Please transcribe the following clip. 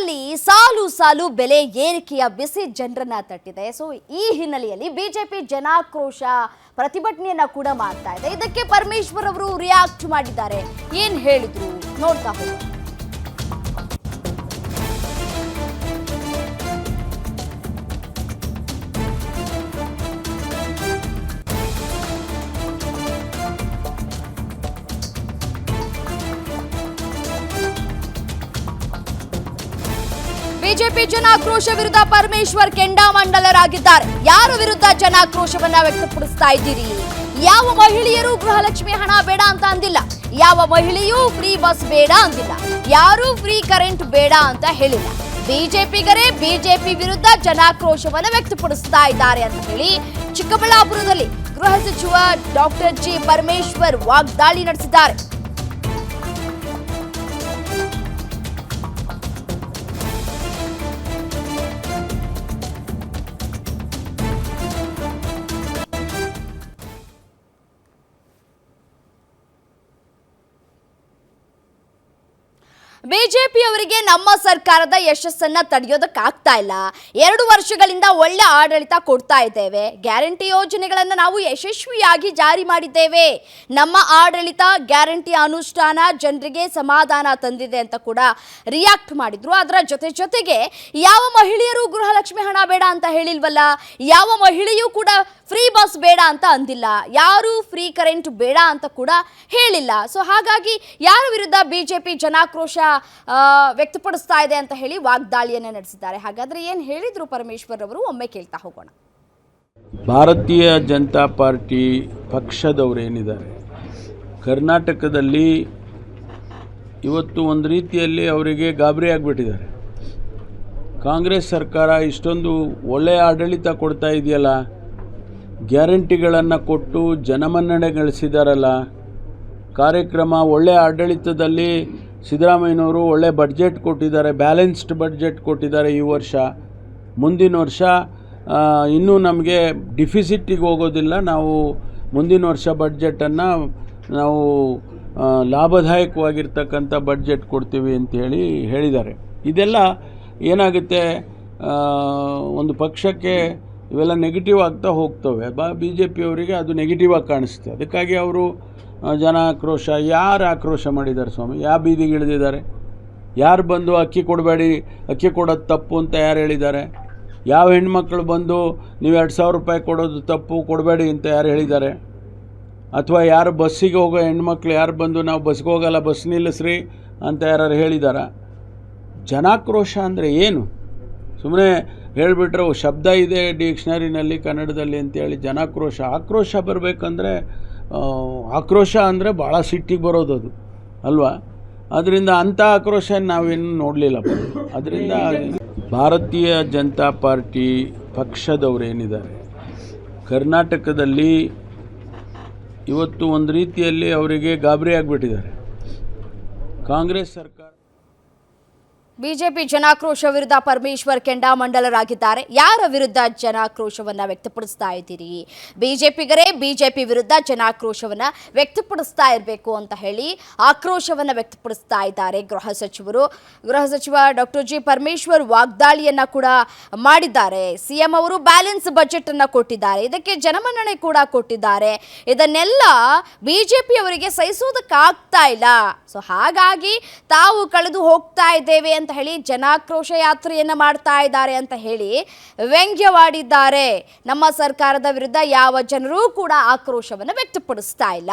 ರಾಜ್ಯದಲ್ಲಿ ಸಾಲು ಸಾಲು ಬೆಲೆ ಏರಿಕೆಯ ಬಿಸಿ ಜನರನ್ನ ತಟ್ಟಿದೆ. ಸೊ ಈ ಹಿನ್ನೆಲೆಯಲ್ಲಿ ಬಿಜೆಪಿ ಜನಾಕ್ರೋಶ ಪ್ರತಿಭಟನೆಯನ್ನ ಕೂಡ ಮಾಡ್ತಾ ಇದೆ. ಇದಕ್ಕೆ ಪರಮೇಶ್ವರ್ ಅವರು ರಿಯಾಕ್ಟ್ ಮಾಡಿದ್ದಾರೆ. ಏನ್ ಹೇಳಿದ್ರು ನೋಡ್ತಾ ಹೋಗೋಣ. ಬಿಜೆಪಿ ಜನಾಕ್ರೋಶ ವಿರುದ್ಧ ಪರಮೇಶ್ವರ್ ಕೆಂಡಾಮಂಡಲರಾಗಿದ್ದಾರೆ. ಯಾರ ವಿರುದ್ಧ ಜನಾಕ್ರೋಶವನ್ನ ವ್ಯಕ್ತಪಡಿಸ್ತಾ ಇದ್ದೀರಿ? ಯಾವ ಮಹಿಳೆಯರು ಗೃಹಲಕ್ಷ್ಮಿ ಹಣ ಬೇಡ ಅಂತ ಅಂದಿಲ್ಲ, ಯಾವ ಮಹಿಳೆಯೂ ಫ್ರೀ ಬಸ್ ಬೇಡ ಅಂದಿಲ್ಲ, ಯಾರು ಫ್ರೀ ಕರೆಂಟ್ ಬೇಡ ಅಂತ ಹೇಳಿಲ್ಲ. ಬಿಜೆಪಿಗರೇ ಬಿಜೆಪಿ ವಿರುದ್ಧ ಜನಾಕ್ರೋಶವನ್ನ ವ್ಯಕ್ತಪಡಿಸ್ತಾ ಇದ್ದಾರೆ ಅಂತ ಹೇಳಿ ಚಿಕ್ಕಬಳ್ಳಾಪುರದಲ್ಲಿ ಗೃಹ ಸಚಿವ ಡಾಕ್ಟರ್ ಜಿ ಪರಮೇಶ್ವರ್ ವಾಗ್ದಾಳಿ ನಡೆಸಿದ್ದಾರೆ. ಬಿಜೆಪಿಯವರಿಗೆ ನಮ್ಮ ಸರ್ಕಾರದ ಯಶಸ್ಸನ್ನ ತಡೆಯೋದಕ್ಕಾಗ್ತಾ ಇಲ್ಲ. 2 ವರ್ಷಗಳಿಂದ ಒಳ್ಳೆ ಆಡಳಿತ ಕೊಡ್ತಾ ಇದ್ದೇವೆ. ಗ್ಯಾರಂಟಿ ಯೋಜನೆಗಳನ್ನು ನಾವು ಯಶಸ್ವಿಯಾಗಿ ಜಾರಿ ಮಾಡಿದ್ದೇವೆ. ನಮ್ಮ ಆಡಳಿತ ಗ್ಯಾರಂಟಿ ಅನುಷ್ಠಾನ ಜನರಿಗೆ ಸಮಾಧಾನ ತಂದಿದೆ ಅಂತ ಕೂಡ ರಿಯಾಕ್ಟ್ ಮಾಡಿದ್ರು. ಅದರ ಜೊತೆಗೆ ಯಾವ ಮಹಿಳೆಯರು ಗೃಹಲಕ್ಷ್ಮಿ ಹಣ ಬೇಡ ಅಂತ ಹೇಳಿಲ್ವಲ್ಲ, ಯಾವ ಮಹಿಳೆಯೂ ಕೂಡ ಫ್ರೀ ಬಸ್ ಬೇಡ ಅಂತ ಅಂದಿಲ್ಲ, ಯಾರು ಫ್ರೀ ಕರೆಂಟ್ ಬೇಡ ಅಂತ ಕೂಡ ಹೇಳಿಲ್ಲ. ಸೊ ಹಾಗಾಗಿ ಯಾರ ವಿರುದ್ಧ ಬಿಜೆಪಿ ಜನಾಕ್ರೋಶ ವ್ಯಕ್ತಪಡಿಸ್ತಾ ಇದೆ ಅಂತ ಹೇಳಿ ವಾಗ್ದಾಳಿಯನ್ನ ನಡೆಸಿದ್ದಾರೆ. ಹಾಗಾದ್ರೆ ಏನ್ ಹೇಳಿದ್ರು ಪರಮೇಶ್ವರ್ ಅವರು, ಒಮ್ಮೆ ಕೇಳ್ತಾ ಹೋಗೋಣ. ಭಾರತೀಯ ಜನತಾ ಪಾರ್ಟಿ ಪಕ್ಷದವರೇನಿದ್ದಾರೆ ಕರ್ನಾಟಕದಲ್ಲಿ ಇವತ್ತು ಒಂದು ರೀತಿಯಲ್ಲಿ ಅವರಿಗೆ ಗಾಬರಿ ಆಗಿಬಿಟ್ಟಿದ್ದಾರೆ. ಕಾಂಗ್ರೆಸ್ ಸರ್ಕಾರ ಇಷ್ಟೊಂದು ಒಳ್ಳೆಯ ಆಡಳಿತ ಕೊಡ್ತಾ ಇದೆಯಲ್ಲ, ಗ್ಯಾರಂಟಿಗಳನ್ನು ಕೊಟ್ಟು ಜನಮನ್ನಣೆ ಗಳಿಸಿದಾರಲ್ಲ, ಕಾರ್ಯಕ್ರಮ ಒಳ್ಳೆಯ ಆಡಳಿತದಲ್ಲಿ ಸಿದ್ದರಾಮಯ್ಯನವರು ಒಳ್ಳೆ ಬಡ್ಜೆಟ್ ಕೊಟ್ಟಿದ್ದಾರೆ, ಬ್ಯಾಲೆನ್ಸ್ಡ್ ಬಡ್ಜೆಟ್ ಕೊಟ್ಟಿದ್ದಾರೆ ಈ ವರ್ಷ. ಮುಂದಿನ ವರ್ಷ ಇನ್ನೂ ನಮಗೆ ಡಿಫಿಸಿಟ್ಟಿಗೆ ಹೋಗೋದಿಲ್ಲ, ನಾವು ಮುಂದಿನ ವರ್ಷ ಬಡ್ಜೆಟನ್ನು ನಾವು ಲಾಭದಾಯಕವಾಗಿರ್ತಕ್ಕಂಥ ಬಡ್ಜೆಟ್ ಕೊಡ್ತೀವಿ ಅಂತೇಳಿ ಹೇಳಿದ್ದಾರೆ. ಇದೆಲ್ಲ ಏನಾಗುತ್ತೆ, ಒಂದು ಪಕ್ಷಕ್ಕೆ ಇವೆಲ್ಲ ನೆಗೆಟಿವ್ ಆಗ್ತಾ ಹೋಗ್ತವೆ. ಬಿ ಜೆ ಪಿಯವರಿಗೆ ಅದು ನೆಗೆಟಿವ್ ಆಗಿ ಕಾಣಿಸುತ್ತೆ. ಅದಕ್ಕಾಗಿ ಅವರು ಜನಾಕ್ರೋಶ, ಯಾರು ಆಕ್ರೋಶ ಮಾಡಿದ್ದಾರೆ ಸ್ವಾಮಿ? ಯಾವ ಬೀದಿಗೆ ಇಳಿದಿದ್ದಾರೆ? ಯಾರು ಬಂದು ಅಕ್ಕಿ ಕೊಡಬೇಡಿ, ಅಕ್ಕಿ ಕೊಡೋದು ತಪ್ಪು ಅಂತ ಯಾರು ಹೇಳಿದ್ದಾರೆ? ಯಾವ ಹೆಣ್ಮಕ್ಳು ಬಂದು ನೀವು 2,000 ರೂಪಾಯಿ ಕೊಡೋದು ತಪ್ಪು, ಕೊಡಬೇಡಿ ಅಂತ ಯಾರು ಹೇಳಿದ್ದಾರೆ? ಅಥವಾ ಯಾರು ಬಸ್ಸಿಗೆ ಹೋಗೋ ಹೆಣ್ಮಕ್ಳು ಯಾರು ಬಂದು ನಾವು ಬಸ್ಗೆ ಹೋಗಲ್ಲ, ಬಸ್ ನಿಲ್ಲಿಸ್ರಿ ಅಂತ ಯಾರು ಹೇಳಿದಾರ? ಜನಾಕ್ರೋಶ ಅಂದರೆ ಏನು? ಸುಮ್ಮನೆ ಹೇಳಿಬಿಟ್ರೆ ಶಬ್ದ ಇದೆ ಡಿಕ್ಷನರಿನಲ್ಲಿ ಕನ್ನಡದಲ್ಲಿ ಅಂತೇಳಿ ಜನಾಕ್ರೋಶ. ಆಕ್ರೋಶ ಬರಬೇಕಂದ್ರೆ, ಆಕ್ರೋಶ ಅಂದರೆ ಭಾಳ ಸಿಟ್ಟಿಗೆ ಬರೋದು ಅದು ಅಲ್ವಾ? ಅದರಿಂದ ಅಂಥ ಆಕ್ರೋಶ ನಾವೇನು ನೋಡಲಿಲ್ಲ. ಅದರಿಂದ ಭಾರತೀಯ ಜನತಾ ಪಾರ್ಟಿ ಪಕ್ಷದವರೇನಿದ್ದಾರೆ ಕರ್ನಾಟಕದಲ್ಲಿ ಇವತ್ತು ಒಂದು ರೀತಿಯಲ್ಲಿ ಅವರಿಗೆ ಗಾಬರಿ ಆಗಿಬಿಟ್ಟಿದ್ದಾರೆ. ಕಾಂಗ್ರೆಸ್ ಸರ್ಕಾರ ಬಿಜೆಪಿ ಜನಾಕ್ರೋಶ ವಿರುದ್ಧ ಪರಮೇಶ್ವರ್ ಕೆಂಡಾಮಂಡಲರಾಗಿದ್ದಾರೆ. ಯಾರ ವಿರುದ್ಧ ಜನಾಕ್ರೋಶವನ್ನ ವ್ಯಕ್ತಪಡಿಸ್ತಾ ಇದ್ದೀರಿ? ಬಿಜೆಪಿಗರೇ ಬಿಜೆಪಿ ವಿರುದ್ಧ ಜನಾಕ್ರೋಶವನ್ನ ವ್ಯಕ್ತಪಡಿಸ್ತಾ ಇರಬೇಕು ಅಂತ ಹೇಳಿ ಆಕ್ರೋಶವನ್ನ ವ್ಯಕ್ತಪಡಿಸ್ತಾ ಇದ್ದಾರೆ ಗೃಹ ಸಚಿವ ಡಾಕ್ಟರ್ ಜಿ ಪರಮೇಶ್ವರ್ ವಾಗ್ದಾಳಿಯನ್ನ ಕೂಡ ಮಾಡಿದ್ದಾರೆ. ಸಿಎಂ ಅವರು ಬ್ಯಾಲೆನ್ಸ್ ಬಜೆಟ್ ಅನ್ನ ಕೊಟ್ಟಿದ್ದಾರೆ, ಇದಕ್ಕೆ ಜನಮನ್ನಣೆ ಕೂಡ ಕೊಟ್ಟಿದ್ದಾರೆ. ಇದನ್ನೆಲ್ಲ ಬಿಜೆಪಿ ಅವರಿಗೆ ಸಹಿಸೋದಕ್ಕಾಗ್ತಾ ಇಲ್ಲ. ಸೊ ಹಾಗಾಗಿ ತಾವು ಕಳೆದು ಹೋಗ್ತಾ ಇದ್ದೇವೆ ಅಂತ ಹೇಳಿ ಜನಾಕ್ರೋಶ ಯಾತ್ರೆಯನ್ನ ಮಾಡ್ತಾ ಇದ್ದಾರೆ ಅಂತ ಹೇಳಿ ವ್ಯಂಗ್ಯವಾಡಿದ್ದಾರೆ. ನಮ್ಮ ಸರ್ಕಾರದ ವಿರುದ್ಧ ಯಾವ ಜನರೂ ಕೂಡ ಆಕ್ರೋಶವನ್ನು ವ್ಯಕ್ತಪಡಿಸ್ತಾ ಇಲ್ಲ.